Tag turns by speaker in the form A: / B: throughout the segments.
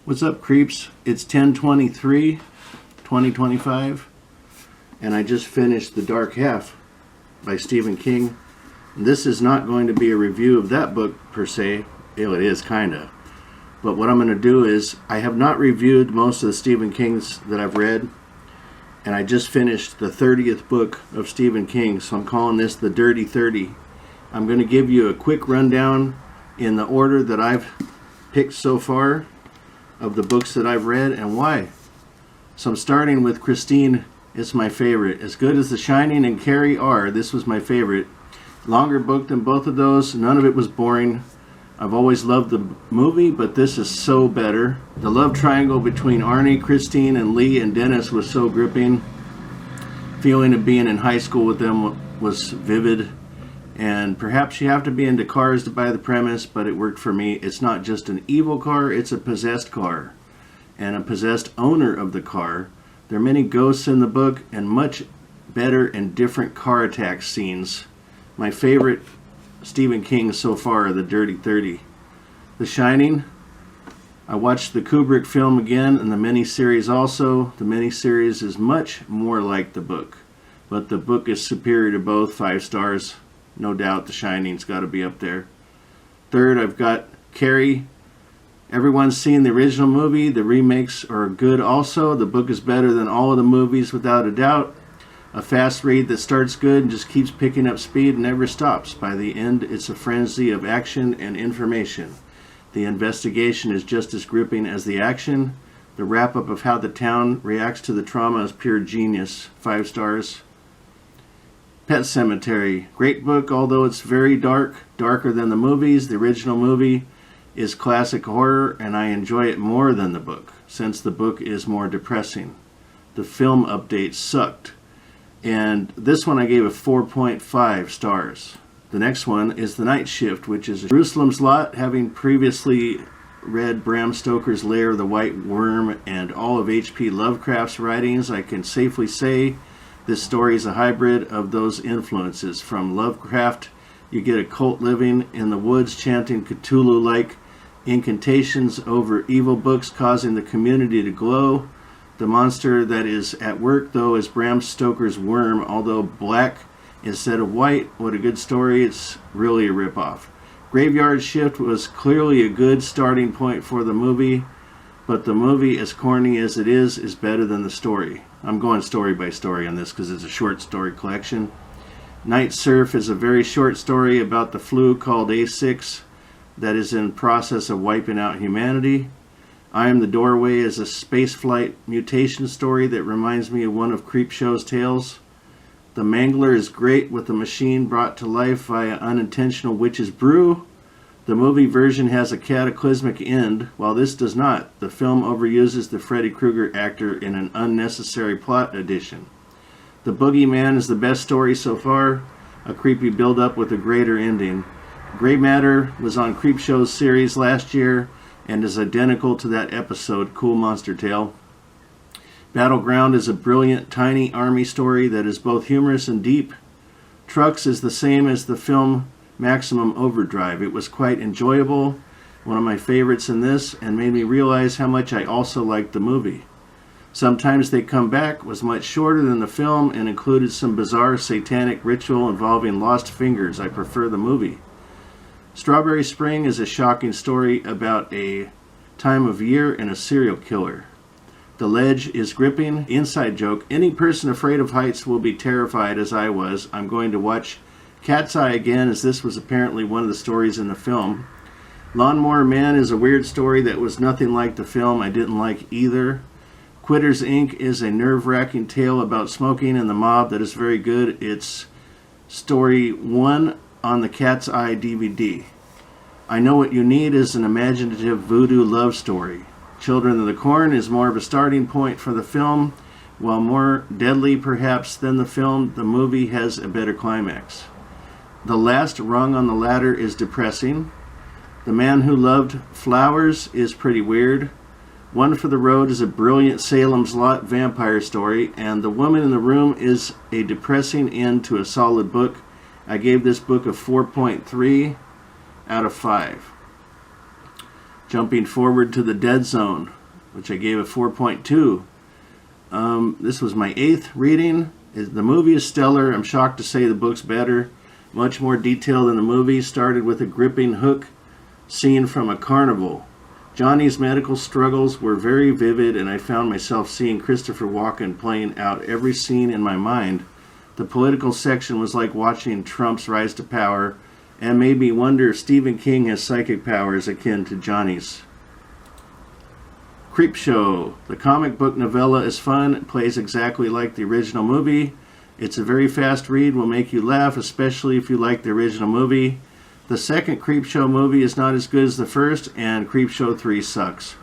A: What's up, creeps? It's 10/23/2025, and I just finished The Dark Half by Stephen King. This is not going to be a review of that book per se. It is kinda. But what I'm going to do is, I have not reviewed most of the Stephen Kings that I've read, and I just finished the 30th book of Stephen King, so I'm calling this the Dirty 30. I'm going to give you a quick rundown in the order that I've picked so far of the books that I've read and why. So I'm starting with Christine. It's my favorite. As good as The Shining and Carrie are, this was my favorite. Longer book than both of those. None of it was boring. I've always loved the movie, but this is so better. The love triangle between Arnie, Christine, and Lee and Dennis was so gripping. Feeling of being in high school with them was vivid. And perhaps you have to be into cars to buy the premise, but it worked for me. It's not just an evil car, it's a possessed car. And a possessed owner of the car. There are many ghosts in the book and much better and different car attack scenes. My favorite Stephen King so far are the Dirty 30. The Shining. I watched the Kubrick film again and the miniseries also. The miniseries is much more like the book, but the book is superior to both. 5 stars. No doubt The Shining's got to be up there. Third, I've got Carrie. Everyone's seen the original movie. The remakes are good also. The book is better than all of the movies without a doubt. A fast read that starts good and just keeps picking up speed and never stops. By the end, it's a frenzy of action and information. The investigation is just as gripping as the action. The wrap-up of how the town reacts to the trauma is pure genius. 5 stars. Pet Sematary. Great book, although it's very dark. Darker than the movies. The original movie is classic horror, and I enjoy it more than the book, since the book is more depressing. The film update sucked. And this one I gave a 4.5 stars. The next one is The Night Shift, which is Jerusalem's Lot. Having previously read Bram Stoker's Lair of the White Worm and all of H.P. Lovecraft's writings, I can safely say this story is a hybrid of those influences. From Lovecraft, you get a cult living in the woods chanting Cthulhu-like incantations over evil books, causing the community to glow. The monster that is at work, though, is Bram Stoker's worm, although black instead of white. What a good story. It's really a ripoff. Graveyard Shift was clearly a good starting point for the movie, but the movie, as corny as it is better than the story. I'm going story by story on this because it's a short story collection. Night Surf is a very short story about the flu called A6 that is in process of wiping out humanity. I Am the Doorway is a spaceflight mutation story that reminds me of one of Creepshow's tales. The Mangler is great, with the machine brought to life via unintentional witch's brew. The movie version has a cataclysmic end, while this does not. The film overuses the Freddy Krueger actor in an unnecessary plot addition. The Boogeyman is the best story so far, a creepy build-up with a greater ending. Grey Matter was on Creepshow's series last year and is identical to that episode, Cool Monster Tale. Battleground is a brilliant, tiny army story that is both humorous and deep. Trucks is the same as the film Maximum Overdrive. It was quite enjoyable, one of my favorites in this, and made me realize how much I also liked the movie. Sometimes They Come Back was much shorter than the film and included some bizarre satanic ritual involving lost fingers. I prefer the movie. Strawberry Spring is a shocking story about a time of year and a serial killer. The Ledge is gripping. Inside joke, any person afraid of heights will be terrified, as I was. I'm going to watch Cat's Eye again, as this was apparently one of the stories in the film. Lawnmower Man is a weird story that was nothing like the film. I didn't like either. Quitters Inc. is a nerve-wracking tale about smoking and the mob that is very good. It's story 1 on the Cat's Eye DVD. I Know What You Need is an imaginative voodoo love story. Children of the Corn is more of a starting point for the film. While more deadly perhaps than the film, the movie has a better climax. The Last Rung on the Ladder is depressing. The Man Who Loved Flowers is pretty weird. One for the Road is a brilliant Salem's Lot vampire story, and The Woman in the Room is a depressing end to a solid book. I gave this book a 4.3 out of 5. Jumping forward to The Dead Zone, which I gave a 4.2. This was my 8th reading. The movie is stellar. I'm shocked to say the book's better. Much more detailed than the movie. Started with a gripping hook scene from a carnival. Johnny's medical struggles were very vivid, and I found myself seeing Christopher Walken playing out every scene in my mind. The political section was like watching Trump's rise to power, and made me wonder if Stephen King has psychic powers akin to Johnny's. Creepshow. The comic book novella is fun. It plays exactly like the original movie. It's a very fast read, will make you laugh, especially if you like the original movie. The second Creepshow movie is not as good as the first, and Creepshow 3 sucks.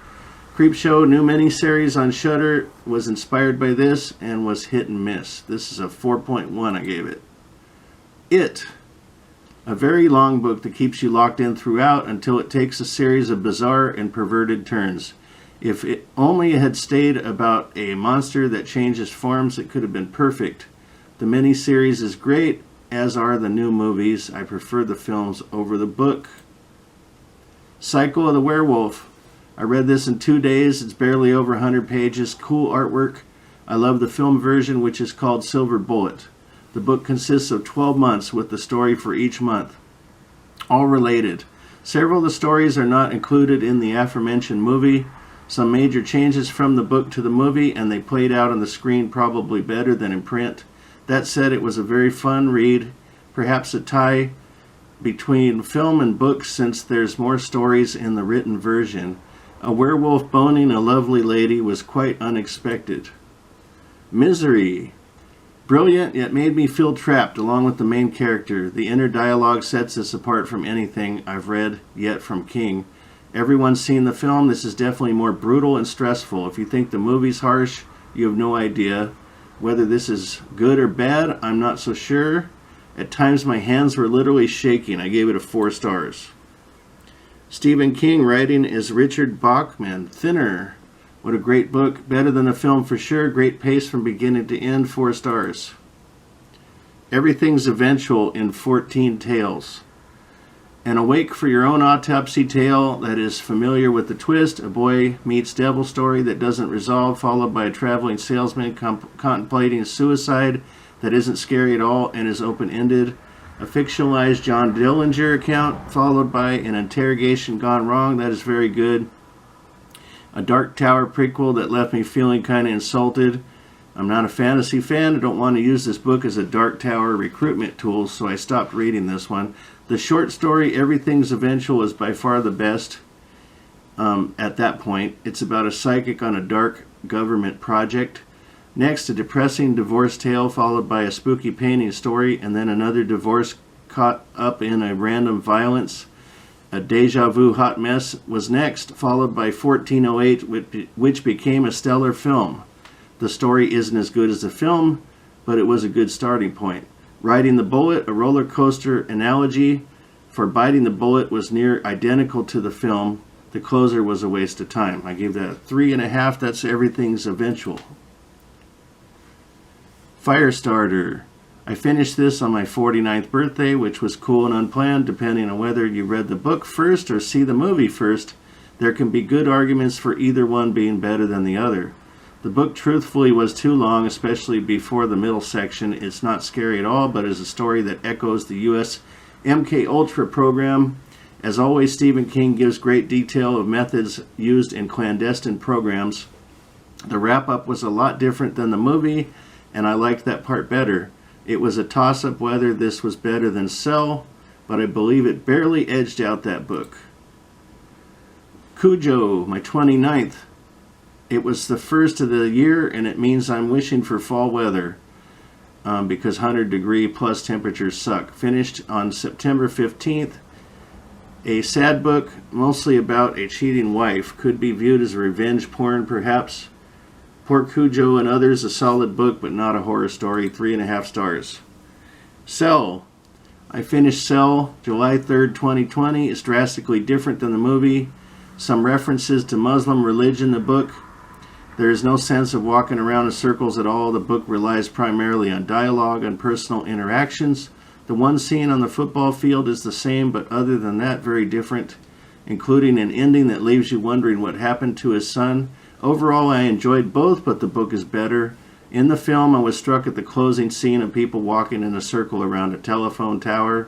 A: Creepshow, new miniseries on Shudder, was inspired by this and was hit and miss. This is a 4.1 I gave it. It. A very long book that keeps you locked in throughout until it takes a series of bizarre and perverted turns. If it only had stayed about a monster that changes forms, it could have been perfect. The miniseries is great, as are the new movies. I prefer the films over the book. Cycle of the Werewolf. I read this in 2 days. It's barely over 100 pages. Cool artwork. I love the film version, which is called Silver Bullet. The book consists of 12 months with the story for each month. All related. Several of the stories are not included in the aforementioned movie. Some major changes from the book to the movie, and they played out on the screen probably better than in print. That said, it was a very fun read, perhaps a tie between film and book since there's more stories in the written version. A werewolf boning a lovely lady was quite unexpected. Misery. Brilliant, yet made me feel trapped along with the main character. The inner dialogue sets this apart from anything I've read yet from King. Everyone's seen the film. This is definitely more brutal and stressful. If you think the movie's harsh, you have no idea. Whether this is good or bad, I'm not so sure. At times my hands were literally shaking. I gave it a 4 stars. Stephen King writing is Richard Bachman. Thinner. What a great book. Better than the film for sure. Great pace from beginning to end. 4 stars. Everything's Eventual in 14 Tales. An awake for your own autopsy tale that is familiar with the twist. A boy meets devil story that doesn't resolve, followed by a traveling salesman contemplating suicide that isn't scary at all and is open-ended. A fictionalized John Dillinger account, followed by an interrogation gone wrong. That is very good. A Dark Tower prequel that left me feeling kind of insulted. I'm not a fantasy fan. I don't want to use this book as a Dark Tower recruitment tool, so I stopped reading this one. The short story, Everything's Eventual, is by far the best at that point. It's about a psychic on a dark government project. Next, a depressing divorce tale, followed by a spooky painting story, and then another divorce caught up in a random violence. A deja vu hot mess was next, followed by 1408, which became a stellar film. The story isn't as good as the film, but it was a good starting point. Riding the Bullet, a roller coaster analogy for Biting the Bullet, was near identical to the film. The closer was a waste of time. I gave that a 3.5. That's Everything's Eventual. Firestarter. I finished this on my 49th birthday, which was cool and unplanned, depending on whether you read the book first or see the movie first. There can be good arguments for either one being better than the other. The book truthfully was too long, especially before the middle section. It's not scary at all, but is a story that echoes the U.S. MK Ultra program. As always, Stephen King gives great detail of methods used in clandestine programs. The wrap-up was a lot different than the movie, and I liked that part better. It was a toss-up whether this was better than Cell, but I believe it barely edged out that book. Cujo, my 29th. It was the first of the year, and it means I'm wishing for fall weather because 100-degree plus temperatures suck. Finished on September 15th. A sad book, mostly about a cheating wife. Could be viewed as a revenge porn, perhaps. Poor Cujo and Others, a solid book, but not a horror story. 3.5 stars. Cell. I finished Cell July 3rd, 2020. It's drastically different than the movie. Some references to Muslim religion in the book. There is no sense of walking around in circles at all. The book relies primarily on dialogue and personal interactions. The one scene on the football field is the same, but other than that, very different. including an ending that leaves you wondering what happened to his son. Overall, I enjoyed both, but the book is better. In the film, I was struck at the closing scene of people walking in a circle around a telephone tower.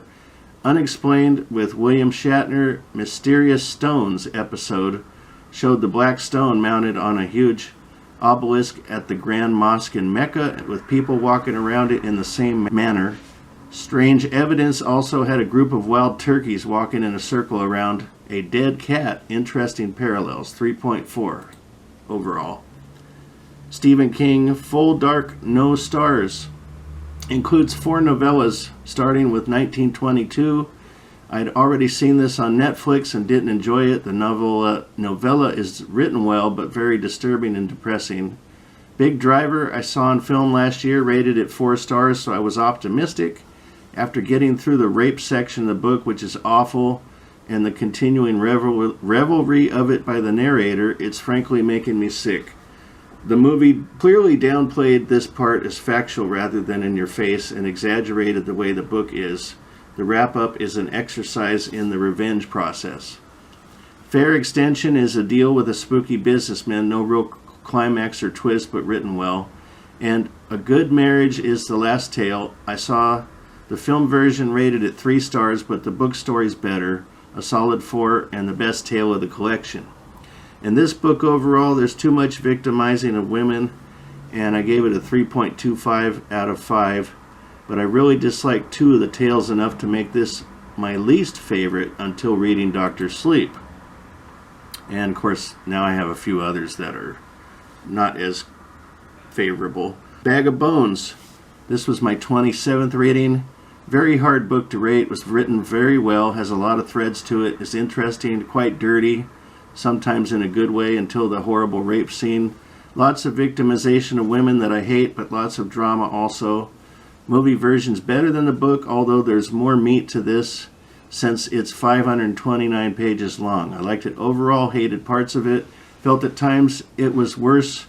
A: Unexplained with William Shatner, Mysterious Stones episode showed the black stone mounted on a huge obelisk at the Grand Mosque in Mecca, with people walking around it in the same manner. Strange Evidence also had a group of wild turkeys walking in a circle around a dead cat. Interesting parallels. 3.4 overall. Stephen King, Full Dark, No Stars, includes 4 novellas starting with 1922. I'd already seen this on Netflix and didn't enjoy it. The novella is written well, but very disturbing and depressing. Big Driver I saw on film last year, rated at 4 stars, so I was optimistic. After getting through the rape section of the book, which is awful, and the continuing revelry of it by the narrator, it's frankly making me sick. The movie clearly downplayed this part as factual rather than in your face, and exaggerated the way the book is. The wrap-up is an exercise in the revenge process. Fair Extension is a deal with a spooky businessman, no real climax or twist, but written well. And A Good Marriage is the last tale. I saw the film version rated at 3 stars, but the book story's better, a solid 4, and the best tale of the collection. In this book overall, there's too much victimizing of women, and I gave it a 3.25 out of 5. But I really dislike 2 of the tales enough to make this my least favorite until reading Dr. Sleep. And of course, now I have a few others that are not as favorable. Bag of Bones. This was my 27th rating. Very hard book to rate. Was written very well, has a lot of threads to it. It's interesting, quite dirty, sometimes in a good way until the horrible rape scene. Lots of victimization of women that I hate, but lots of drama also. Movie version's better than the book, although there's more meat to this since it's 529 pages long. I liked it overall, hated parts of it, felt at times it was worse.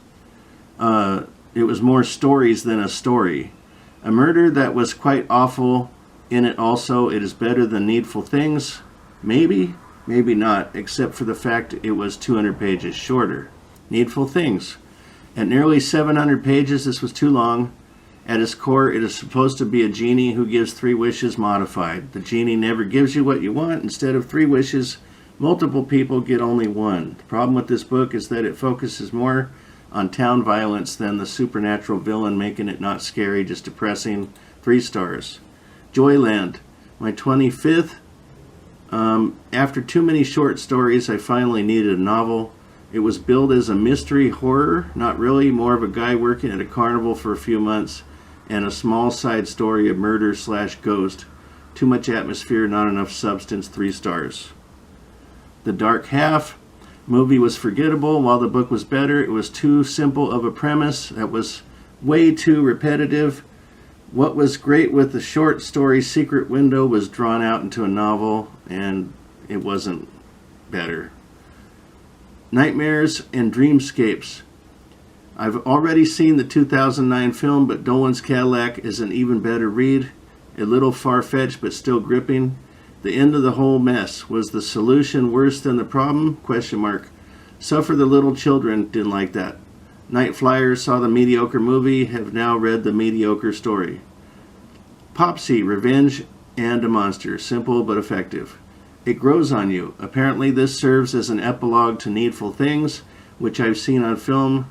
A: It was more stories than a story. A murder that was quite awful in it also. It is better than Needful Things. Maybe, maybe not, except for the fact it was 200 pages shorter. Needful Things. At nearly 700 pages, this was too long. At its core, it is supposed to be a genie who gives 3 wishes modified. The genie never gives you what you want. Instead of 3 wishes, multiple people get only 1. The problem with this book is that it focuses more on town violence than the supernatural villain, making it not scary, just depressing. 3 stars. Joyland, my 25th. After too many short stories, I finally needed a novel. It was billed as a mystery horror, not really, more of a guy working at a carnival for a few months, and a small side story of murder/ghost. Too much atmosphere, not enough substance. 3 stars. The Dark Half. Movie was forgettable. While the book was better, it was too simple of a premise that was way too repetitive. What was great with the short story Secret Window was drawn out into a novel, and it wasn't better. Nightmares and Dreamscapes. I've already seen the 2009 film, but Dolan's Cadillac is an even better read. A little far-fetched, but still gripping. The end of the whole mess. Was the solution worse than the problem? ? Suffer the Little Children. Didn't like that. Night Flyers. Saw the mediocre movie. Have now read the mediocre story. Popsy. Revenge and a Monster. Simple but effective. It Grows on You. Apparently this serves as an epilogue to Needful Things, which I've seen on film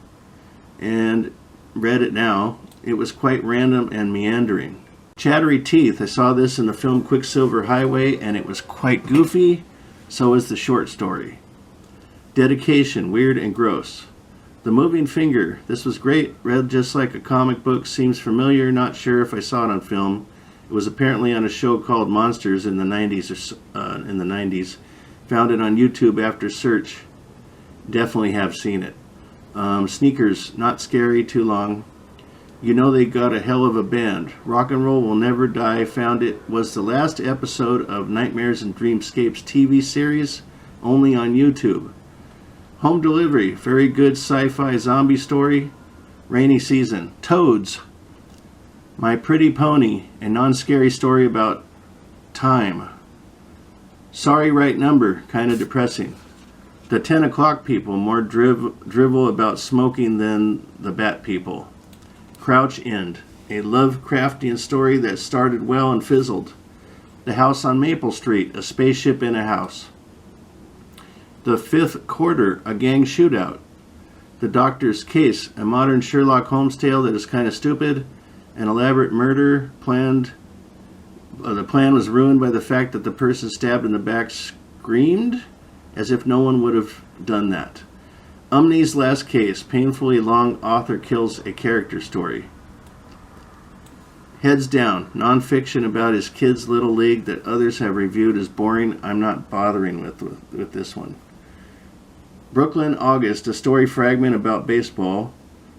A: and read it now. It was quite random and meandering. Chattery Teeth. I saw this in the film Quicksilver Highway, and it was quite goofy. So is the short story. Dedication. Weird and gross. The Moving Finger. This was great. Read just like a comic book. Seems familiar. Not sure if I saw it on film. It was apparently on a show called Monsters in the 90s. Found it on YouTube after search. Definitely have seen it. Sneakers. Not scary. Too long. You Know They Got a Hell of a Band. Rock and Roll Will Never Die. Found it was the last episode of Nightmares and Dreamscapes TV series, only on YouTube. Home Delivery. Very good sci-fi zombie story. Rainy Season. Toads. My Pretty Pony. A non-scary story about time. Sorry Right Number, kind of depressing. The 10 O'Clock People, more drivel about smoking than the Bat People. Crouch End, a Lovecraftian story that started well and fizzled. The House on Maple Street, a spaceship in a house. The Fifth Quarter, a gang shootout. The Doctor's Case, a modern Sherlock Holmes tale that is kind of stupid. An elaborate murder planned. The plan was ruined by the fact that the person stabbed in the back screamed, as if no one would have done that. Umney's Last Case, painfully long author kills a character story. Heads Down, nonfiction about his kids' little league that others have reviewed as boring. I'm not bothering with this one. Brooklyn August, a story fragment about baseball.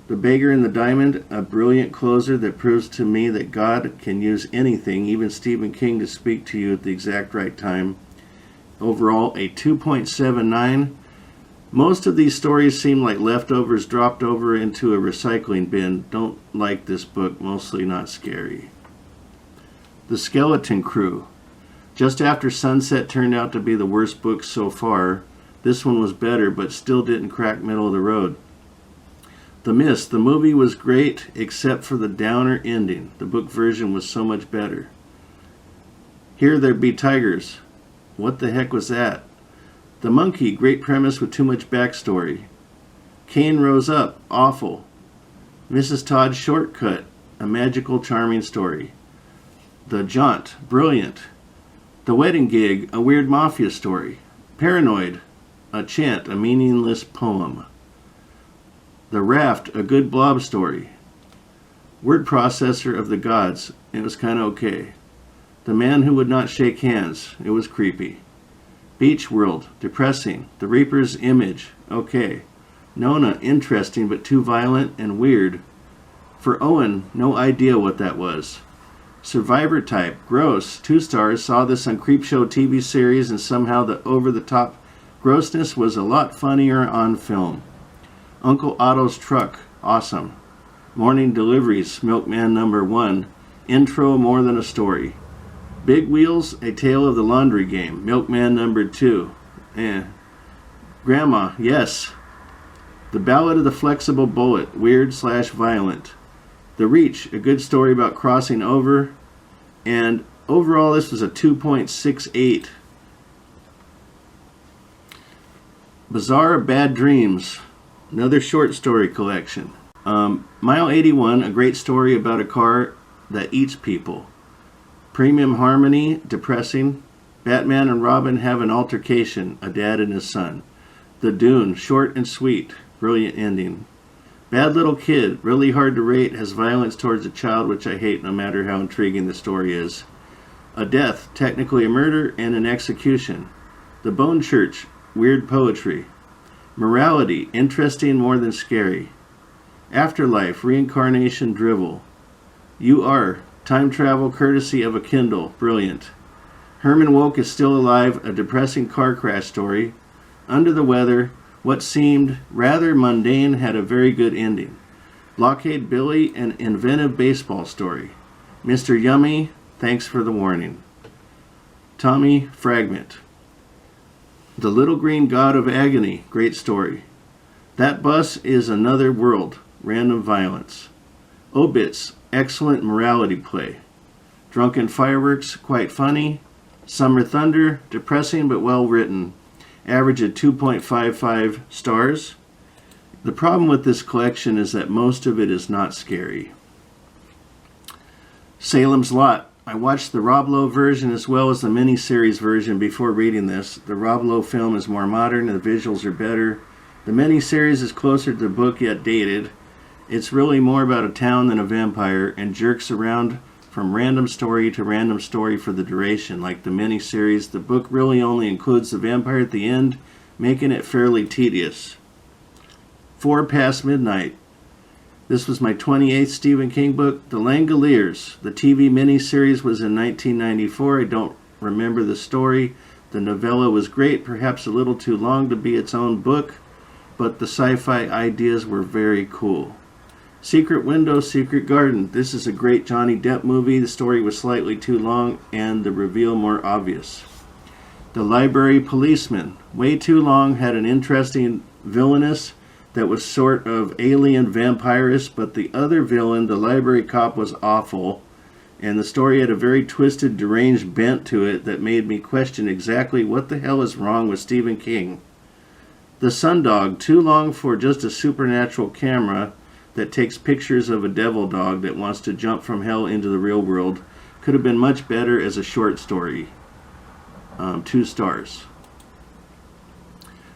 A: The Beggar and the Diamond, a brilliant closer that proves to me that God can use anything, even Stephen King, to speak to you at the exact right time. Overall, a 2.79. Most of these stories seem like leftovers dropped over into a recycling bin. Don't like this book, mostly not scary. The Skeleton Crew. Just After Sunset turned out to be the worst book so far. This one was better, but still didn't crack middle of the road. The Mist. The movie was great, except for the downer ending. The book version was so much better. Here There Be Tigers. What the heck was that? The Monkey. Great premise with too much backstory. Cain Rose Up. Awful. Mrs. Todd's Shortcut. A magical, charming story. The Jaunt. Brilliant. The Wedding Gig. A weird mafia story. Paranoid. A chant. A meaningless poem. The Raft, a good blob story. Word Processor of the Gods, it was kind of okay. The Man Who Would Not Shake Hands, it was creepy. Beach World, depressing. The Reaper's Image, okay. Nona, interesting but too violent and weird. For Owen, no idea what that was. Survivor Type, gross. 2 stars, saw this on Creepshow TV series and somehow the over-the-top grossness was a lot funnier on film. Uncle Otto's Truck, awesome. Morning Deliveries, Milkman number 1. Intro more than a story. Big Wheels, A Tale of the Laundry Game, Milkman number 2. Grandma, yes. The Ballad of the Flexible Bullet, weird/violent. The Reach, a good story about crossing over. And overall, this was a 2.68. Bizarre Bad Dreams, another short story collection. Mile 81, a great story about a car that eats people. Premium Harmony, depressing. Batman and Robin have an altercation, a dad and his son. The Dune, short and sweet, brilliant ending. Bad Little Kid, really hard to rate, has violence towards a child, which I hate no matter how intriguing the story is. A Death, technically a murder and an execution. The Bone Church, weird poetry. Morality, interesting more than scary. Afterlife, reincarnation drivel. You Are, time travel courtesy of a Kindle, brilliant. Herman Woke is Still Alive, a depressing car crash story. Under the Weather, what seemed rather mundane had a very good ending. Blockade Billy, an inventive baseball story. Mr. Yummy, thanks for the warning. Tommy Fragment. The Little Green God of Agony, great story. That Bus is Another World, random violence. Obits, excellent morality play. Drunken Fireworks, quite funny. Summer Thunder, depressing but well written. Average at 2.55 stars. The problem with this collection is that most of it is not scary. Salem's Lot. I watched the Rob Lowe version as well as the miniseries version before reading this. The Rob Lowe film is more modern and the visuals are better. The miniseries is closer to the book yet dated. It's really more about a town than a vampire and jerks around from random story to random story for the duration. Like the miniseries, the book really only includes the vampire at the end, making it fairly tedious. 4 Past Midnight. This was my 28th Stephen King book. The Langoliers. The TV miniseries was in 1994. I don't remember the story. The novella was great, perhaps a little too long to be its own book, but the sci-fi ideas were very cool. Secret Window, Secret Garden. This is a great Johnny Depp movie. The story was slightly too long and the reveal more obvious. The Library Policeman, way too long, had an interesting villainess that was sort of alien vampirist, but the other villain, the library cop, was awful, and the story had a very twisted, deranged bent to it that made me question exactly what the hell is wrong with Stephen King. The Sundog, too long for just a supernatural camera that takes pictures of a devil dog that wants to jump from hell into the real world, could have been much better as a short story. 2 stars.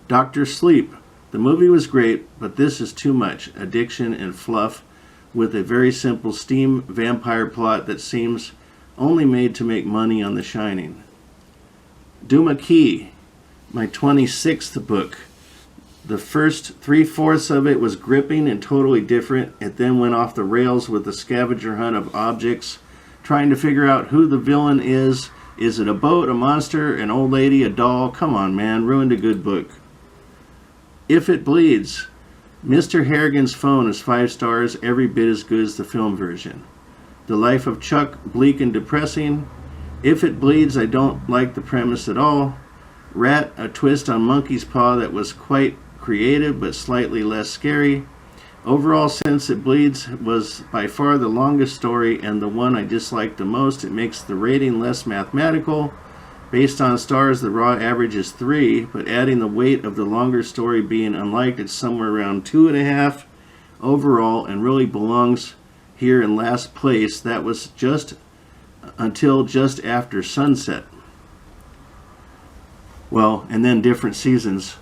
A: Dr. Sleep. The movie was great, but this is too much addiction and fluff with a very simple steam vampire plot that seems only made to make money on The Shining. Duma Key, my 26th book. The first 3/4 of it was gripping and totally different. It then went off the rails with the scavenger hunt of objects, trying to figure out who the villain is. Is it a boat, a monster, an old lady, a doll? Come on, man, ruined a good book. If It Bleeds. Mr. Harrigan's Phone is 5 stars, every bit as good as the film version. The Life of Chuck, bleak and depressing. If It Bleeds, I don't like the premise at all. Rat, a twist on Monkey's Paw that was quite creative but slightly less scary. Overall, Since It Bleeds was by far the longest story and the one I disliked the most. It makes the rating less mathematical. Based on stars, the raw average is 3, but adding the weight of the longer story being unliked, it's somewhere around 2.5 overall and really belongs here in last place. That was just until just after sunset. Well, and then different seasons.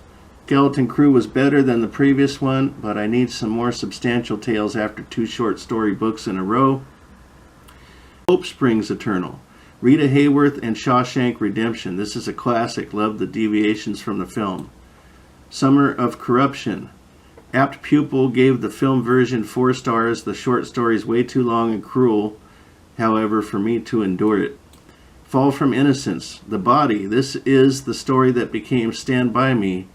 A: Skeleton Crew was better than the previous one, but I need some more substantial tales after 2 short story books in a row. Hope Springs Eternal. Rita Hayworth and Shawshank Redemption. This is a classic. Love the deviations from the film. Summer of Corruption. Apt Pupil gave the film version 4 stars. The short story is way too long and cruel, however, for me to endure it. Fall from Innocence. The Body. This is the story that became Stand By Me.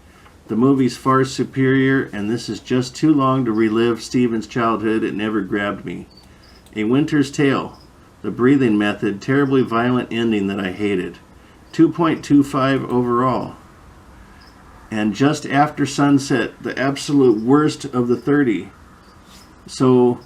A: The movie's far superior, and this is just too long to relive Stephen's childhood. It never grabbed me. A Winter's Tale. The Breathing Method. Terribly violent ending that I hated. 2.25 overall. And Just After Sunset. The absolute worst of the 30. So,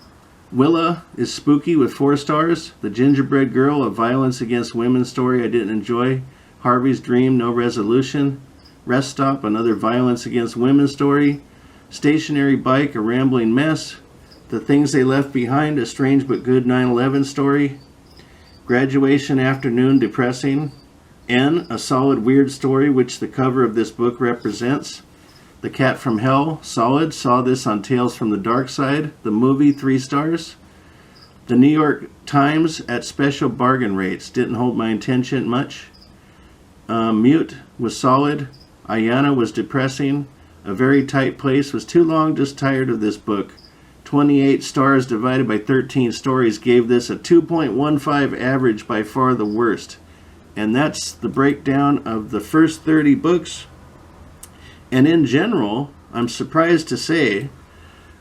A: Willa is spooky with 4 stars. The Gingerbread Girl, a violence against women story I didn't enjoy. Harvey's Dream, no resolution. Rest Stop, another violence against women story. Stationary Bike, a rambling mess. The Things They Left Behind, a strange but good 9/11 story. Graduation Afternoon, depressing. N, a solid weird story which the cover of this book represents. The Cat from Hell, solid. Saw this on Tales from the Dark Side. The movie, 3 stars. The New York Times at special bargain rates. Didn't hold my attention much. Mute was solid. Ayana was depressing. A Very Tight Place was too long, just tired of this book. 28 stars divided by 13 stories gave this a 2.15 average, by far the worst. And that's the breakdown of the first 30 books. And in general, I'm surprised to say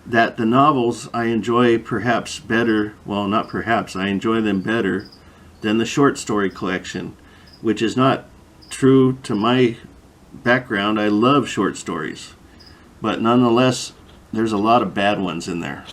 A: that the novels I enjoy perhaps better, well, not perhaps, I enjoy them better than the short story collection, which is not true to my background. I love short stories, but nonetheless, there's a lot of bad ones in there.